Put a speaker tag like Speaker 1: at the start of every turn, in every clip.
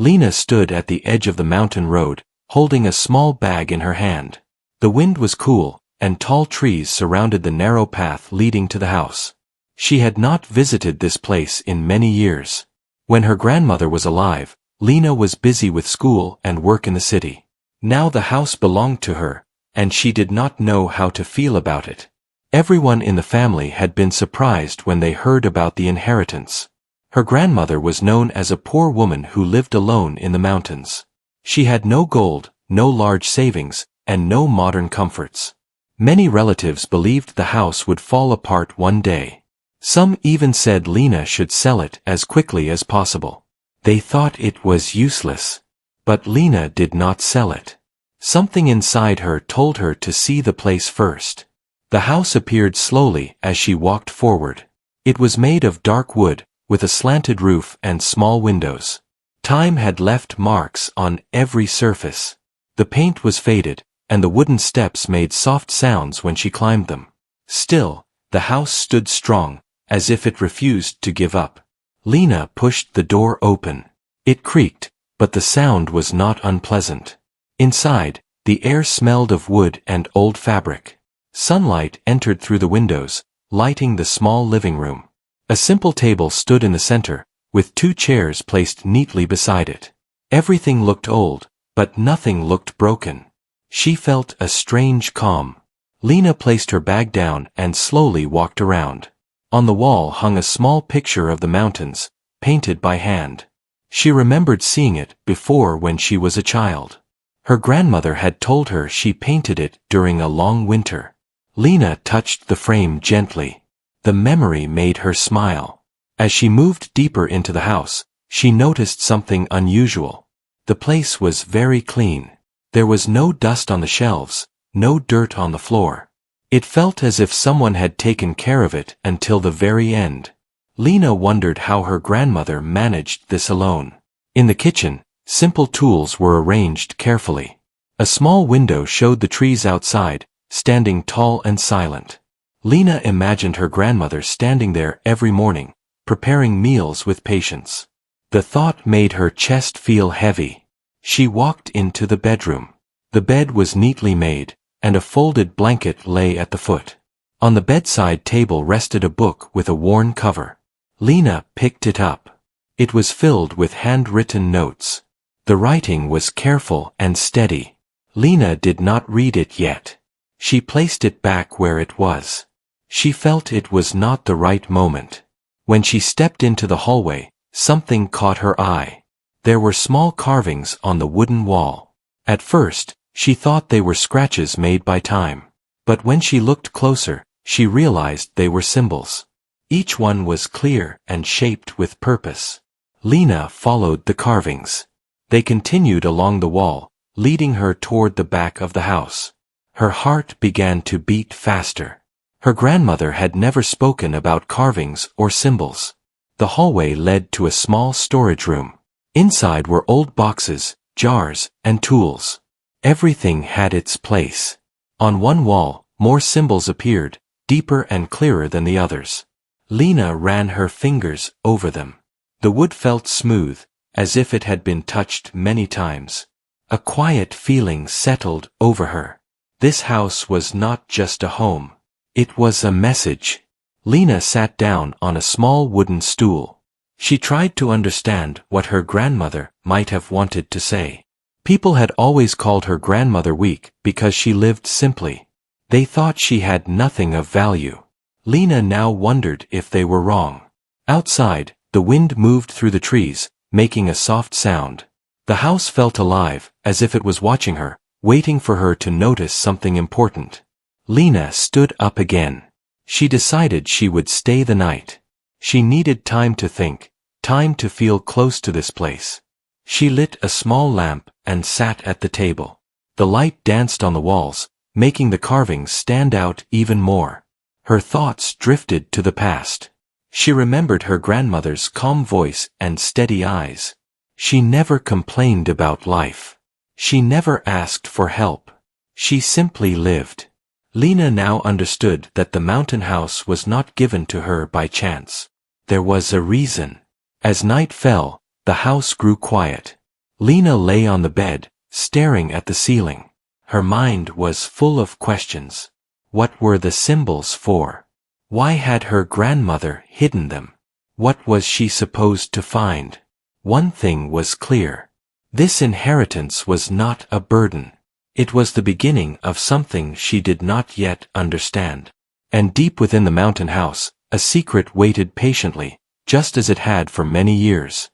Speaker 1: Lena stood at the edge of the mountain road, holding a small bag in her hand. The wind was cool, and tall trees surrounded the narrow path leading to the house. She had not visited this place in many years. When her grandmother was alive, Lena was busy with school and work in the city. Now the house belonged to her, and she did not know how to feel about it. Everyone in the family had been surprised when they heard about the inheritance. Her grandmother was known as a poor woman who lived alone in the mountains. She had no gold, no large savings, and no modern comforts. Many relatives believed the house would fall apart one day. Some even said Lena should sell it as quickly as possible. They thought it was useless. But Lena did not sell it. Something inside her told her to see the place first. The house appeared slowly as she walked forward. It was made of dark wood, with a slanted roof and small windows. Time had left marks on every surface. The paint was faded, and the wooden steps made soft sounds when she climbed them. Still, the house stood strong, as if it refused to give up. Lena pushed the door open. It creaked, but the sound was not unpleasant. Inside, the air smelled of wood and old fabric. Sunlight entered through the windows, lighting the small living room. A simple table stood in the center, with 2 chairs placed neatly beside it. Everything looked old, but nothing looked broken. She felt a strange calm. Lena placed her bag down and slowly walked around. On the wall hung a small picture of the mountains, painted by hand. She remembered seeing it before when she was a child. Her grandmother had told her she painted it during a long winter. Lena touched the frame gently. The memory made her smile. As she moved deeper into the house, she noticed something unusual. The place was very clean. There was no dust on the shelves, no dirt on the floor. It felt as if someone had taken care of it until the very end. Lena wondered how her grandmother managed this alone. In the kitchen, simple tools were arranged carefully. A small window showed the trees outside, standing tall and silent. Lena imagined her grandmother standing there every morning, preparing meals with patience. The thought made her chest feel heavy. She walked into the bedroom. The bed was neatly made, and a folded blanket lay at the foot. On the bedside table rested a book with a worn cover. Lena picked it up. It was filled with handwritten notes. The writing was careful and steady. Lena did not read it yet. She placed it back where it was. She felt it was not the right moment. When she stepped into the hallway, something caught her eye. There were small carvings on the wooden wall. At first, she thought they were scratches made by time. But when she looked closer, she realized they were symbols. Each one was clear and shaped with purpose. Lena followed the carvings. They continued along the wall, leading her toward the back of the house. Her heart began to beat faster. Her grandmother had never spoken about carvings or symbols. The hallway led to a small storage room. Inside were old boxes, jars, and tools. Everything had its place. On one wall, more symbols appeared, deeper and clearer than the others. Lena ran her fingers over them. The wood felt smooth, as if it had been touched many times. A quiet feeling settled over her. This house was not just a home. It was a message. Lena sat down on a small wooden stool. She tried to understand what her grandmother might have wanted to say. People had always called her grandmother weak because she lived simply. They thought she had nothing of value. Lena now wondered if they were wrong. Outside, the wind moved through the trees, making a soft sound. The house felt alive, as if it was watching her, waiting for her to notice something important. Lena stood up again. She decided she would stay the night. She needed time to think, time to feel close to this place. She lit a small lamp and sat at the table. The light danced on the walls, making the carvings stand out even more. Her thoughts drifted to the past. She remembered her grandmother's calm voice and steady eyes. She never complained about life. She never asked for help. She simply lived. Lena now understood that the mountain house was not given to her by chance. There was a reason. As night fell, the house grew quiet. Lena lay on the bed, staring at the ceiling. Her mind was full of questions. What were the symbols for? Why had her grandmother hidden them? What was she supposed to find? One thing was clear. This inheritance was not a burden. It was the beginning of something she did not yet understand. And deep within the mountain house, a secret waited patiently, just as it had for many years.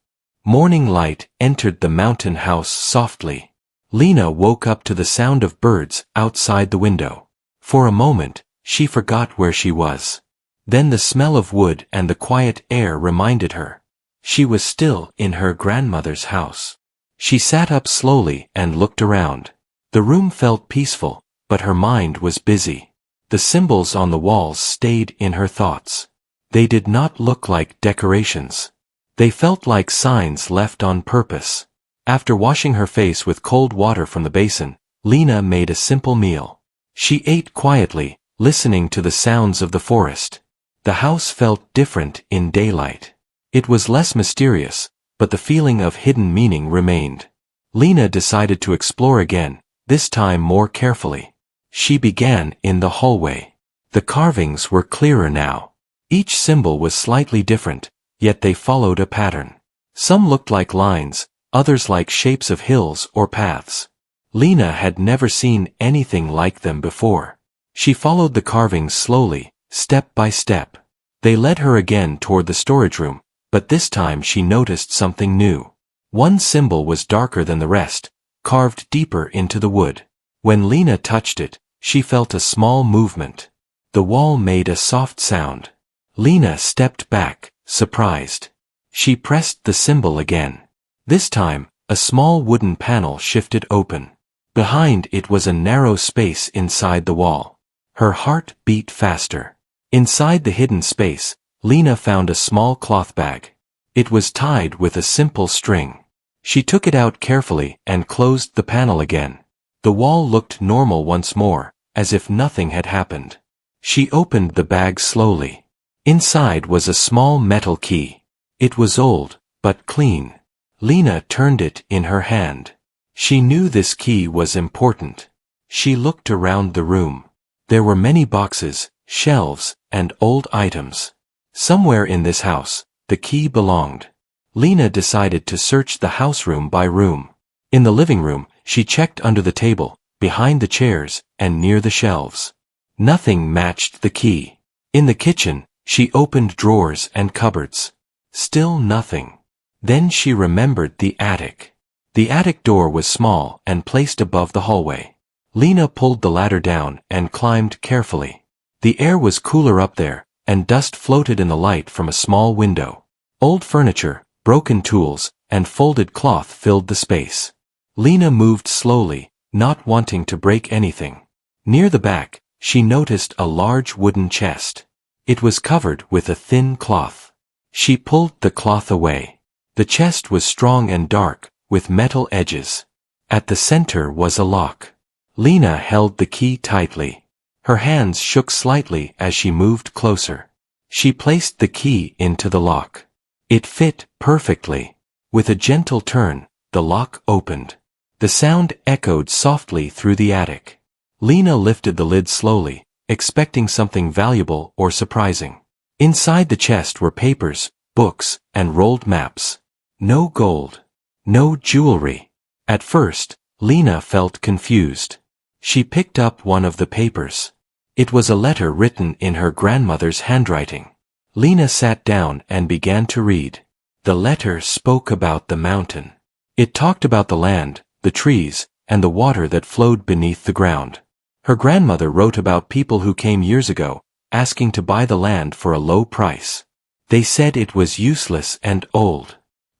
Speaker 1: Morning light entered the mountain house softly. Lena woke up to the sound of birds outside the window. For a moment, she forgot where she was. Then the smell of wood and the quiet air reminded her. She was still in her grandmother's house. She sat up slowly and looked around. The room felt peaceful, but her mind was busy. The symbols on the walls stayed in her thoughts. They did not look like decorations. They felt like signs left on purpose. After washing her face with cold water from the basin, Lena made a simple meal. She ate quietly, listening to the sounds of the forest. The house felt different in daylight. It was less mysterious, but the feeling of hidden meaning remained. Lena decided to explore again, this time more carefully. She began in the hallway. The carvings were clearer now. Each symbol was slightly different, yet they followed a pattern. Some looked like lines, others like shapes of hills or paths. Lena had never seen anything like them before. She followed the carvings slowly, step by step. They led her again toward the storage room, but this time she noticed something new. One symbol was darker than the rest, carved deeper into the wood. When Lena touched it, she felt a small movement. The wall made a soft sound. Lena stepped back, surprised. She pressed the symbol again. This time, a small wooden panel shifted open. Behind it was a narrow space inside the wall. Her heart beat faster. Inside the hidden space, Lena found a small cloth bag. It was tied with a simple string. She took it out carefully and closed the panel again. The wall looked normal once more, as if nothing had happened. She opened the bag slowly. Inside was a small metal key. It was old, but clean. Lena turned it in her hand. She knew this key was important. She looked around the room. There were many boxes, shelves, and old items. Somewhere in this house, the key belonged. Lena decided to search the house room by room. In the living room, she checked under the table, behind the chairs, and near the shelves. Nothing matched the key. In the kitchen, she opened drawers and cupboards. Still nothing. Then she remembered the attic. The attic door was small and placed above the hallway. Lena pulled the ladder down and climbed carefully. The air was cooler up there, and dust floated in the light from a small window. Old furniture, broken tools, and folded cloth filled the space. Lena moved slowly, not wanting to break anything. Near the back, she noticed a large wooden chest. It was covered with a thin cloth. She pulled the cloth away. The chest was strong and dark, with metal edges. At the center was a lock. Lena held the key tightly. Her hands shook slightly as she moved closer. She placed the key into the lock. It fit perfectly. With a gentle turn, the lock opened. The sound echoed softly through the attic. Lena lifted the lid slowly, expecting something valuable or surprising. Inside the chest were papers, books, and rolled maps. No gold. No jewelry. At first, Lena felt confused. She picked up one of the papers. It was a letter written in her grandmother's handwriting. Lena sat down and began to read. The letter spoke about the mountain. It talked about the land, the trees, and the water that flowed beneath the ground. Her grandmother wrote about people who came years ago, asking to buy the land for a low price. They said it was useless and old.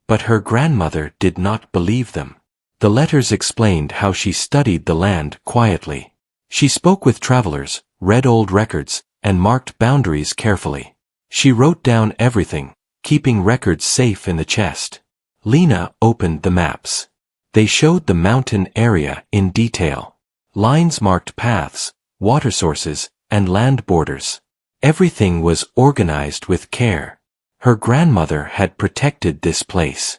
Speaker 1: But her grandmother did not believe them. The letters explained how she studied the land quietly. She spoke with travelers, read old records, and marked boundaries carefully. She wrote down everything, keeping records safe in the chest. Lena opened the maps. They showed the mountain area in detail. Lines marked paths, water sources, and land borders. Everything was organized with care. Her grandmother had protected this place.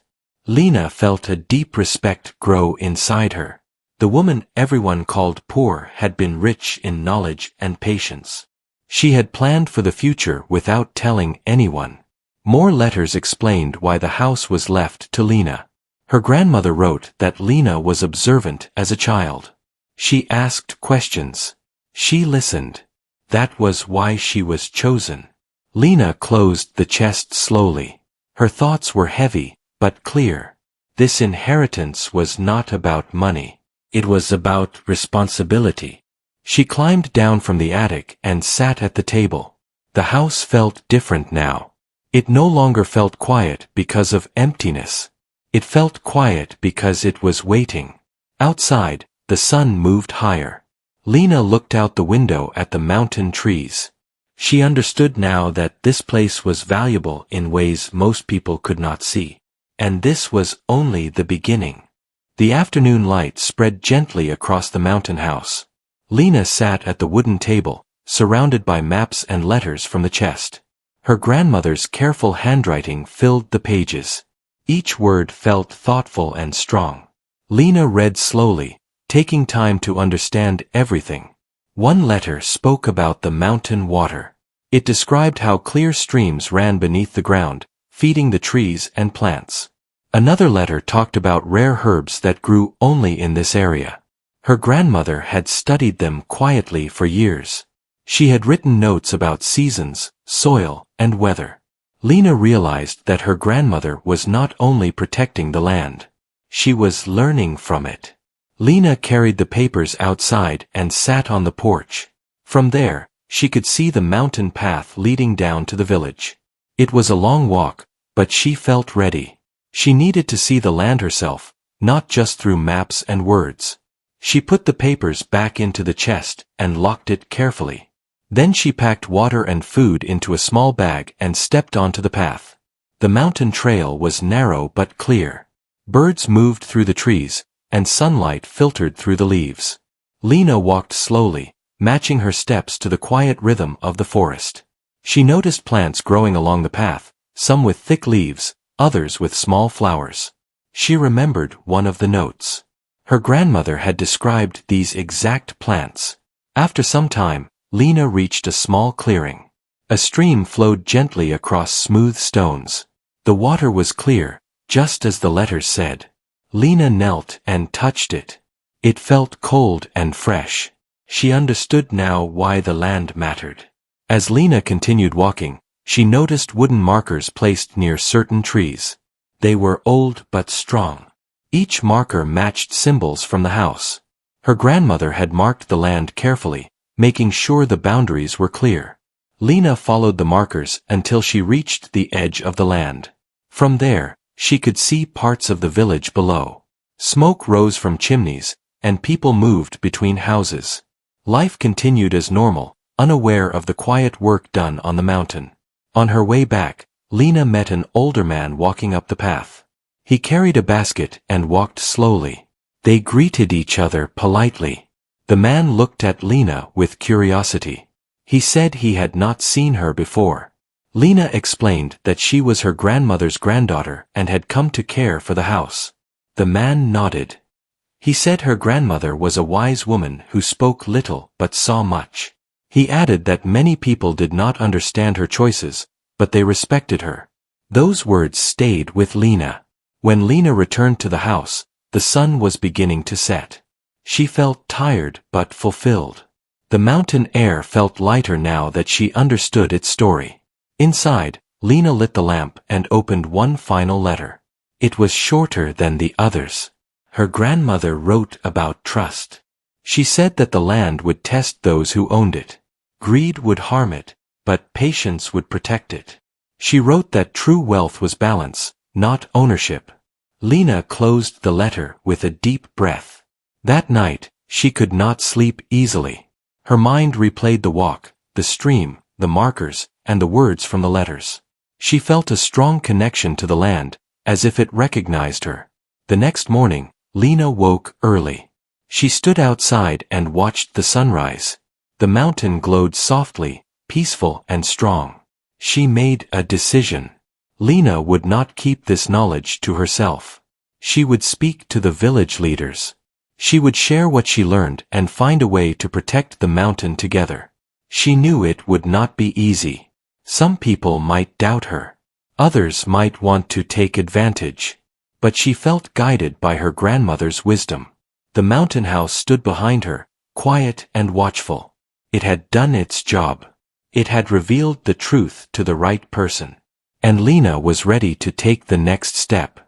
Speaker 1: Lena felt a deep respect grow inside her. The woman everyone called poor had been rich in knowledge and patience. She had planned for the future without telling anyone. More letters explained why the house was left to Lena. Her grandmother wrote that Lena was observant as a child. She asked questions. She listened. That was why she was chosen. Lena closed the chest slowly. Her thoughts were heavy, but clear. This inheritance was not about money. It was about responsibility. She climbed down from the attic and sat at the table. The house felt different now. It no longer felt quiet because of emptiness. It felt quiet because it was waiting. Outside, the sun moved higher. Lena looked out the window at the mountain trees. She understood now that this place was valuable in ways most people could not see. And this was only the beginning. The afternoon light spread gently across the mountain house. Lena sat at the wooden table, surrounded by maps and letters from the chest. Her grandmother's careful handwriting filled the pages. Each word felt thoughtful and strong. Lena read slowly, taking time to understand everything. One letter spoke about the mountain water. It described how clear streams ran beneath the ground, feeding the trees and plants. Another letter talked about rare herbs that grew only in this area. Her grandmother had studied them quietly for years. She had written notes about seasons, soil, and weather. Lena realized that her grandmother was not only protecting the land. She was learning from it. Lena carried the papers outside and sat on the porch. From there, she could see the mountain path leading down to the village. It was a long walk, but she felt ready. She needed to see the land herself, not just through maps and words. She put the papers back into the chest and locked it carefully. Then she packed water and food into a small bag and stepped onto the path. The mountain trail was narrow but clear. Birds moved through the trees, and sunlight filtered through the leaves. Lena walked slowly, matching her steps to the quiet rhythm of the forest. She noticed plants growing along the path, some with thick leaves, others with small flowers. She remembered one of the notes. Her grandmother had described these exact plants. After some time, Lena reached a small clearing. A stream flowed gently across smooth stones. The water was clear, just as the letters said. Lena knelt and touched it. It felt cold and fresh. She understood now why the land mattered. As Lena continued walking, she noticed wooden markers placed near certain trees. They were old but strong. Each marker matched symbols from the house. Her grandmother had marked the land carefully, making sure the boundaries were clear. Lena followed the markers until she reached the edge of the land. From there, she could see parts of the village below. Smoke rose from chimneys, and people moved between houses. Life continued as normal, unaware of the quiet work done on the mountain. On her way back, Lena met an older man walking up the path. He carried a basket and walked slowly. They greeted each other politely. The man looked at Lena with curiosity. He said he had not seen her before. Lena explained that she was her grandmother's granddaughter and had come to care for the house. The man nodded. He said her grandmother was a wise woman who spoke little but saw much. He added that many people did not understand her choices, but they respected her. Those words stayed with Lena. When Lena returned to the house, the sun was beginning to set. She felt tired but fulfilled. The mountain air felt lighter now that she understood its story. Inside, Lena lit the lamp and opened one final letter. It was shorter than the others. Her grandmother wrote about trust. She said that the land would test those who owned it. Greed would harm it, but patience would protect it. She wrote that true wealth was balance, not ownership. Lena closed the letter with a deep breath. That night, she could not sleep easily. Her mind replayed the walk, the stream, the markers, and the words from the letters. She felt a strong connection to the land, as if it recognized her. The next morning, Lena woke early. She stood outside and watched the sunrise. The mountain glowed softly, peaceful and strong. She made a decision. Lena would not keep this knowledge to herself. She would speak to the village leaders. She would share what she learned and find a way to protect the mountain together. She knew it would not be easy. Some people might doubt her. Others might want to take advantage. But she felt guided by her grandmother's wisdom. The mountain house stood behind her, quiet and watchful. It had done its job. It had revealed the truth to the right person. And Lena was ready to take the next step.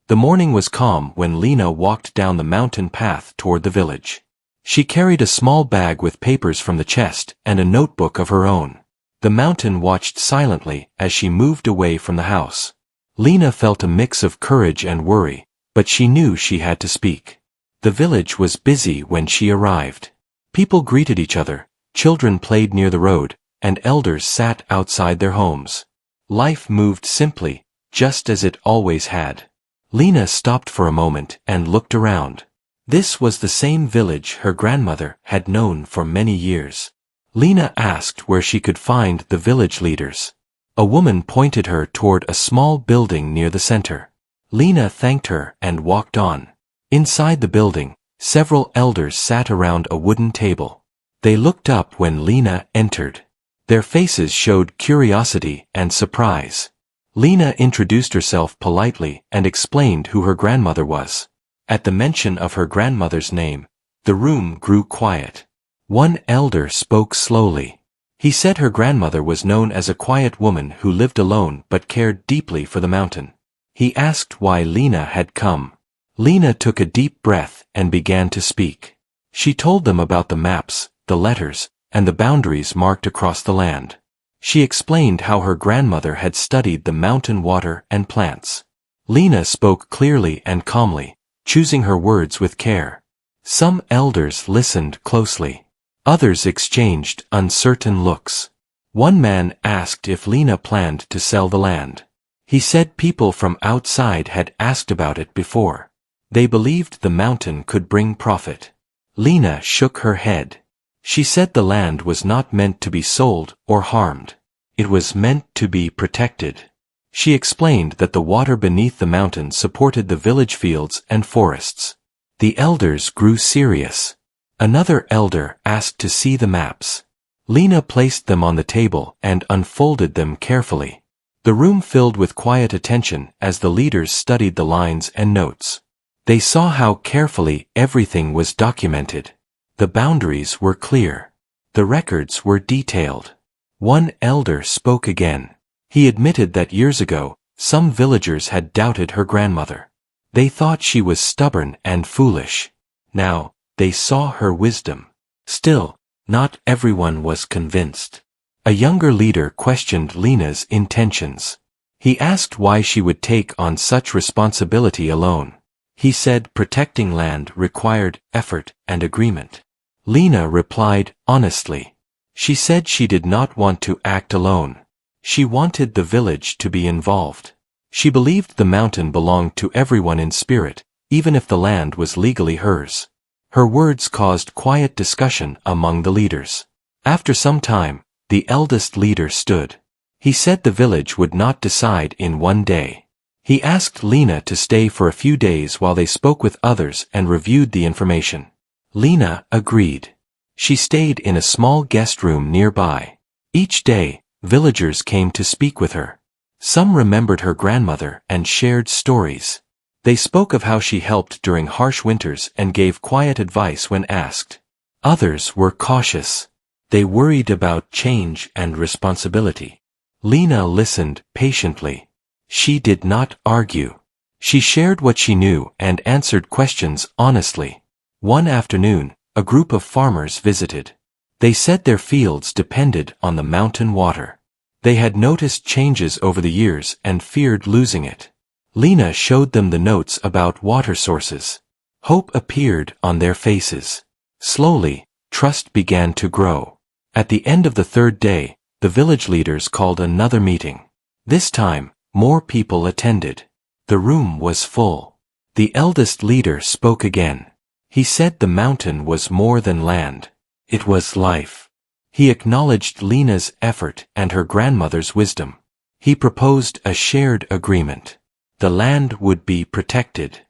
Speaker 1: The morning was calm when Lena walked down the mountain path toward the village. She carried a small bag with papers from the chest and a notebook of her own. The mountain watched silently as she moved away from the house. Lena felt a mix of courage and worry, but she knew she had to speak. The village was busy when she arrived. People greeted each other, children played near the road, and elders sat outside their homes. Life moved simply, just as it always had. Lena stopped for a moment and looked around. This was the same village her grandmother had known for many years. Lena asked where she could find the village leaders. A woman pointed her toward a small building near the center. Lena thanked her and walked on. Inside the building, several elders sat around a wooden table. They looked up when Lena entered. Their faces showed curiosity and surprise. Lena introduced herself politely and explained who her grandmother was. At the mention of her grandmother's name, the room grew quiet. One elder spoke slowly. He said her grandmother was known as a quiet woman who lived alone but cared deeply for the mountain. He asked why Lena had come. Lena took a deep breath and began to speak. She told them about the maps, the letters, and the boundaries marked across the land. She explained how her grandmother had studied the mountain water and plants. Lena spoke clearly and calmly, choosing her words with care. Some elders listened closely. Others exchanged uncertain looks. One man asked if Lena planned to sell the land. He said people from outside had asked about it before. They believed the mountain could bring profit. Lena shook her head. She said the land was not meant to be sold or harmed. It was meant to be protected. She explained that the water beneath the mountain supported the village fields and forests. The elders grew serious. Another elder asked to see the maps. Lena placed them on the table and unfolded them carefully. The room filled with quiet attention as the leaders studied the lines and notes. They saw how carefully everything was documented. The boundaries were clear. The records were detailed. One elder spoke again. He admitted that years ago, some villagers had doubted her grandmother. They thought she was stubborn and foolish. Now, they saw her wisdom. Still, not everyone was convinced. A younger leader questioned Lena's intentions. He asked why she would take on such responsibility alone. He said protecting land required effort and agreement. Lena replied honestly. She said she did not want to act alone. She wanted the village to be involved. She believed the mountain belonged to everyone in spirit, even if the land was legally hers. Her words caused quiet discussion among the leaders. After some time, the eldest leader stood. He said the village would not decide in one day. He asked Lena to stay for a few days while they spoke with others and reviewed the information. Lena agreed. She stayed in a small guest room nearby. Each day, villagers came to speak with her. Some remembered her grandmother and shared stories. They spoke of how she helped during harsh winters and gave quiet advice when asked. Others were cautious. They worried about change and responsibility. Lena listened patiently. She did not argue. She shared what she knew and answered questions honestly. One afternoon, a group of farmers visited. They said their fields depended on the mountain water. They had noticed changes over the years and feared losing it. Lena showed them the notes about water sources. Hope appeared on their faces. Slowly, trust began to grow. At the end of the third day, the village leaders called another meeting. This time, more people attended. The room was full. The eldest leader spoke again. He said the mountain was more than land. It was life. He acknowledged Lena's effort and her grandmother's wisdom. He proposed a shared agreement. The land would be protected.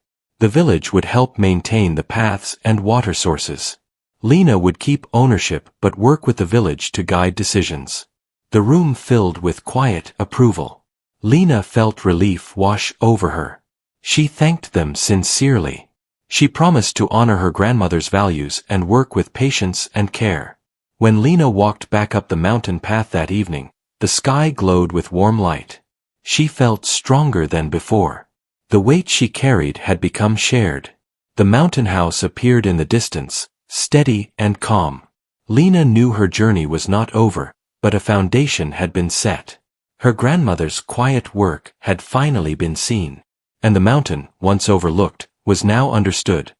Speaker 1: The village would help maintain the paths and water sources. Lena would keep ownership but work with the village to guide decisions. The room filled with quiet approval. Lena felt relief wash over her. She thanked them sincerely. She promised to honor her grandmother's values and work with patience and care. When Lena walked back up the mountain path that evening, the sky glowed with warm light. She felt stronger than before. The weight she carried had become shared. The mountain house appeared in the distance, steady and calm. Lena knew her journey was not over, but a foundation had been set. Her grandmother's quiet work had finally been seen. And the mountain, once overlooked, was now understood.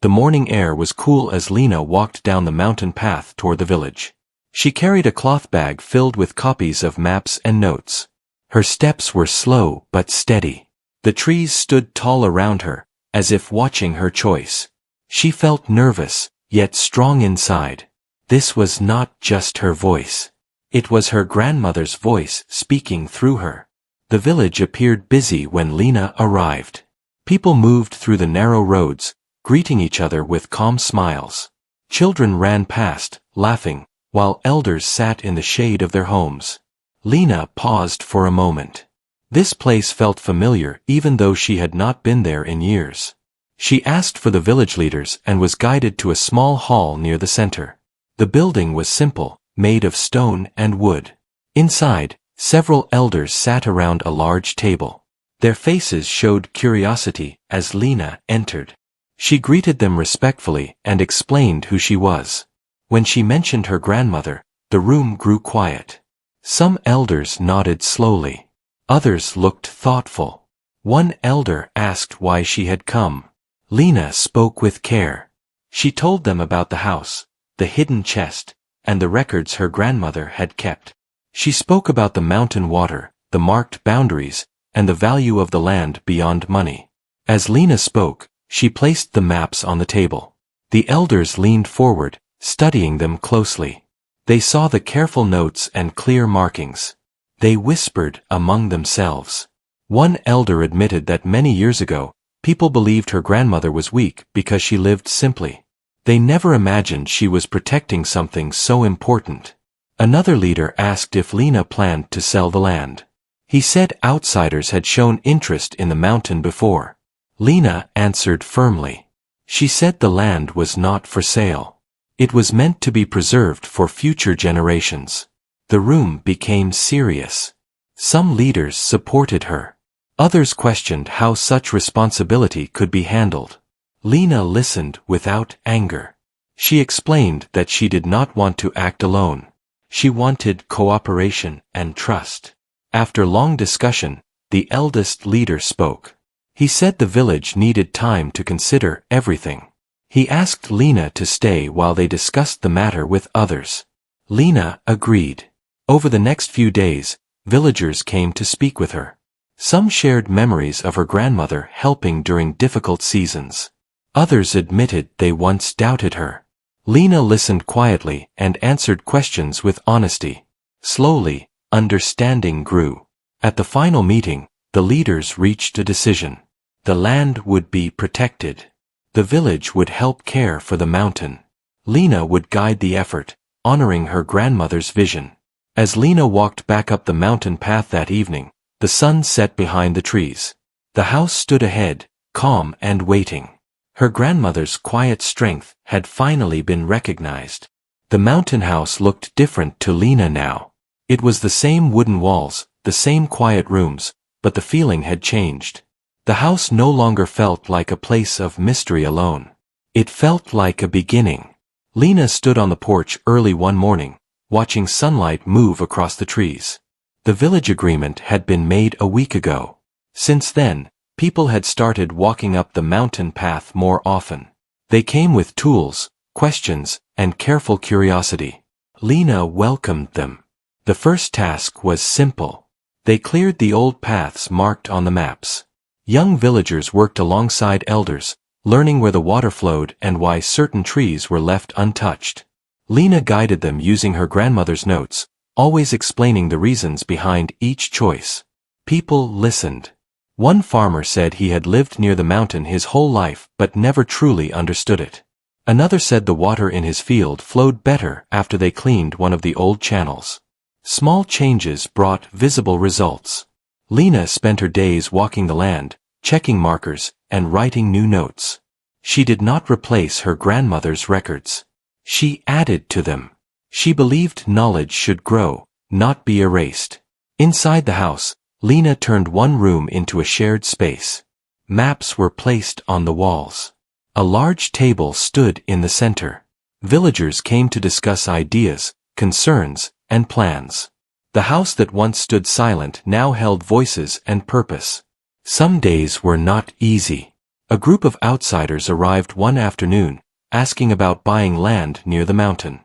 Speaker 1: The morning air was cool as Lena walked down the mountain path toward the village. She carried a cloth bag filled with copies of maps and notes. Her steps were slow but steady. The trees stood tall around her, as if watching her choice. She felt nervous, yet strong inside. This was not just her voice. It was her grandmother's voice speaking through her. The village appeared busy when Lena arrived. People moved through the narrow roads, greeting each other with calm smiles. Children ran past, laughing, while elders sat in the shade of their homes. Lena paused for a moment. This place felt familiar even though she had not been there in years. She asked for the village leaders and was guided to a small hall near the center. The building was simple, made of stone and wood. Inside, several elders sat around a large table. Their faces showed curiosity as Lena entered. She greeted them respectfully and explained who she was. When she mentioned her grandmother, the room grew quiet. Some elders nodded slowly. Others looked thoughtful. One elder asked why she had come. Lena spoke with care. She told them about the house, the hidden chest, and the records her grandmother had kept. She spoke about the mountain water, the marked boundaries, and the value of the land beyond money. As Lena spoke, she placed the maps on the table. The elders leaned forward, studying them closely. They saw the careful notes and clear markings. They whispered among themselves. One elder admitted that many years ago, people believed her grandmother was weak because she lived simply. They never imagined she was protecting something so important. Another leader asked if Lena planned to sell the land. He said outsiders had shown interest in the mountain before. Lena answered firmly. She said the land was not for sale. It was meant to be preserved for future generations. The room became serious. Some leaders supported her. Others questioned how such responsibility could be handled. Lena listened without anger. She explained that she did not want to act alone. She wanted cooperation and trust. After long discussion, the eldest leader spoke. He said the village needed time to consider everything. He asked Lena to stay while they discussed the matter with others. Lena agreed. Over the next few days, villagers came to speak with her. Some shared memories of her grandmother helping during difficult seasons. Others admitted they once doubted her. Lena listened quietly and answered questions with honesty. Slowly, understanding grew. At the final meeting, the leaders reached a decision. The land would be protected. The village would help care for the mountain. Lena would guide the effort, honoring her grandmother's vision. As Lena walked back up the mountain path that evening, the sun set behind the trees. The house stood ahead, calm and waiting. Her grandmother's quiet strength had finally been recognized. The mountain house looked different to Lena now. It was the same wooden walls, the same quiet rooms, but the feeling had changed. The house no longer felt like a place of mystery alone. It felt like a beginning. Lena stood on the porch early one morning, watching sunlight move across the trees. The village agreement had been made a week ago. Since then, people had started walking up the mountain path more often. They came with tools, questions, and careful curiosity. Lena welcomed them. The first task was simple. They cleared the old paths marked on the maps. Young villagers worked alongside elders, learning where the water flowed and why certain trees were left untouched. Lena guided them using her grandmother's notes, always explaining the reasons behind each choice. People listened. One farmer said he had lived near the mountain his whole life but never truly understood it. Another said the water in his field flowed better after they cleaned one of the old channels. Small changes brought visible results. Lena spent her days walking the land, checking markers, and writing new notes. She did not replace her grandmother's records. She added to them. She believed knowledge should grow, not be erased. Inside the house, Lena turned one room into a shared space. Maps were placed on the walls. A large table stood in the center. Villagers came to discuss ideas, concerns, and plans. The house that once stood silent now held voices and purpose. Some days were not easy. A group of outsiders arrived one afternoon, asking about buying land near the mountain.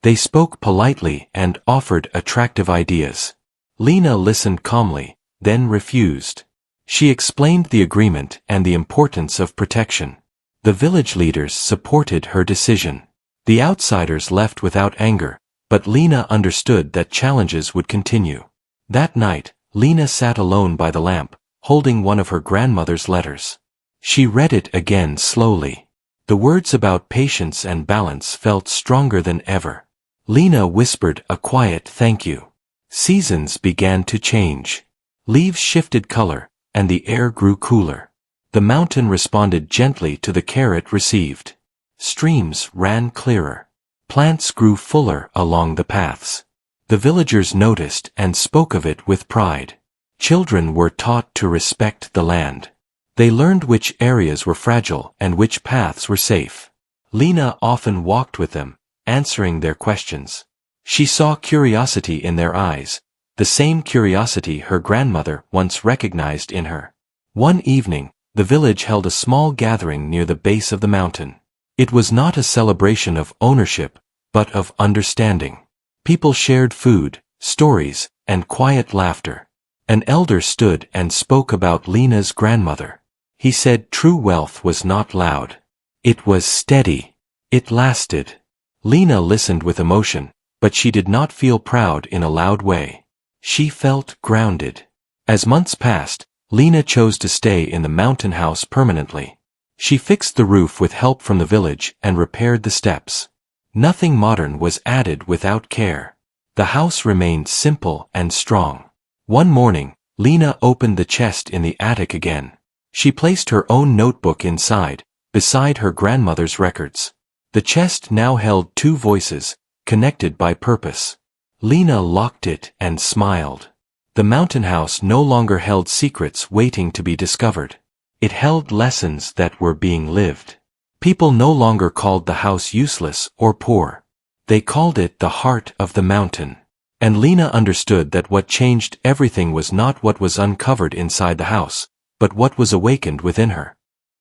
Speaker 1: They spoke politely and offered attractive ideas. Lena listened calmly, then refused. She explained the agreement and the importance of protection. The village leaders supported her decision. The outsiders left without anger, but Lena understood that challenges would continue. That night, Lena sat alone by the lamp, holding one of her grandmother's letters. She read it again slowly. The words about patience and balance felt stronger than ever. Lena whispered a quiet thank you. Seasons began to change. Leaves shifted color, and the air grew cooler. The mountain responded gently to the care it received. Streams ran clearer. Plants grew fuller along the paths. The villagers noticed and spoke of it with pride. Children were taught to respect the land. They learned which areas were fragile and which paths were safe. Lena often walked with them, answering their questions. She saw curiosity in their eyes, the same curiosity her grandmother once recognized in her. One evening, the village held a small gathering near the base of the mountain. It was not a celebration of ownership, but of understanding. People shared food, stories, and quiet laughter. An elder stood and spoke about Lena's grandmother. He said true wealth was not loud. It was steady. It lasted. Lena listened with emotion, but she did not feel proud in a loud way. She felt grounded. As months passed, Lena chose to stay in the mountain house permanently. She fixed the roof with help from the village and repaired the steps. Nothing modern was added without care. The house remained simple and strong. One morning, Lena opened the chest in the attic again. She placed her own notebook inside, beside her grandmother's records. The chest now held two voices, connected by purpose. Lena locked it and smiled. The mountain house no longer held secrets waiting to be discovered. It held lessons that were being lived. People no longer called the house useless or poor. They called it the heart of the mountain. And Lena understood that what changed everything was not what was uncovered inside the house, but what was awakened within her.